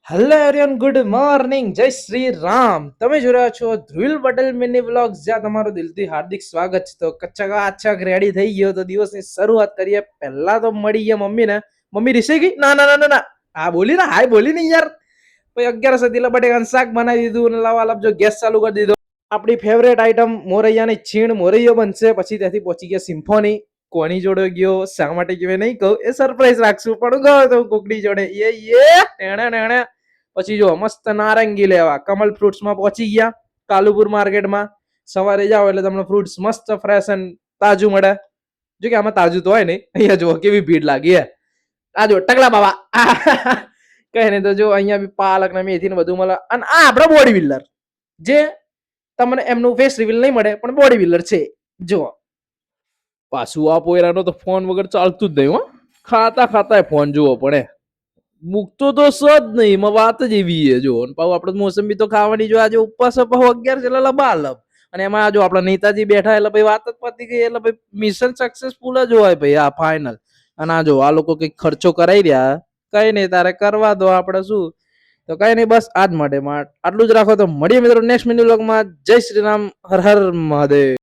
Hello everyone, good morning, જય શ્રી રામ. તમે જોઈ રહ્યા છો ધ્રુવિલ પટેલ મિની વ્લોગ્સ, જ્યાં તમારું દિલથી હાર્દિક સ્વાગત છે. તો કચકાચક રેડી થઈ ગયો તો દિવસની શરૂઆત કરીએ. પહેલા તો મળી ગયા મમ્મીને. મમ્મી રીસાઈ ગઈ? ના ના ના ના ના, હા બોલી ને, હાય બોલી ને યાર. પછી 11 સદીલા બટેકાનું શાક બનાવી દીધું અને લાવા જો ગેસ ચાલુ કરી દીધો. આપણી ફેવરેટ આઈટમ મોરૈયાની છીણ મોરૈયો બનશે. પછી ત્યાંથી પહોંચી ગયા સિમ્ફોની. કોની જોડે ગયો, શા માટે ગયો નહીં કહું, એ સરપ્રાઈઝ રાખશું, પણ ગયો તો કોકની જોડે. ટેણે પછી જો મસ્ત નારંગી લેવા કમલ ફ્રૂટ્સ માં પહોંચી ગયા કાલુપુર માર્કેટમાં. સવારે જાઓ એટલે તમને ફ્રૂટ્સ મસ્ત ફ્રેશ અને તાજું મળે. જો કે આમાં તાજું તો હોય નહીં. અહીંયા જુઓ કેવી ભીડ લાગી હે. આ જો ટકલા બાબા કઈ નહીં તો જો અહીંયા બી પાલક ને મેથી ને બધું મળે. અને આ આપણો બોડી બિલ્ડર, જે તમને એમનું ફેસ રિવીલ નહીં મળે પણ બોડી બિલ્ડર છે. જુઓ પાછું આ પોયરાનો તો ફોન વગર ચાલતું જ નહીં હો. ખાતા ખાતા ફોન જુઓ પડે. મૂકતો તો સ જ નહીં, એમાં વાત જ એવી છે. જો પાછું આપણે મોસંબી તો ખાવાની, જો આજે ઉપવાસ પાછું 11 છે એટલે લબાલબ. અને એમાં જો આપણા નેતાજી બેઠા એટલે ભાઈ વાત જ પતી ગઈ. એટલે ભાઈ મિશન સક્સેસફુલ જ હોય ભાઈ, આ ફાઇનલ. અને આ જો આ લોકો કઈક ખર્ચો કરાઈ રહ્યા, કઈ નહીં તારે કરવા દો, આપણે શું. તો કઈ નહીં, બસ આજ માટે આટલું જ રાખો. તો મળીએ મિત્રો નેક્સ્ટ મિની વ્લોગમાં. જય શ્રી રામ, હર હર મહાદેવ.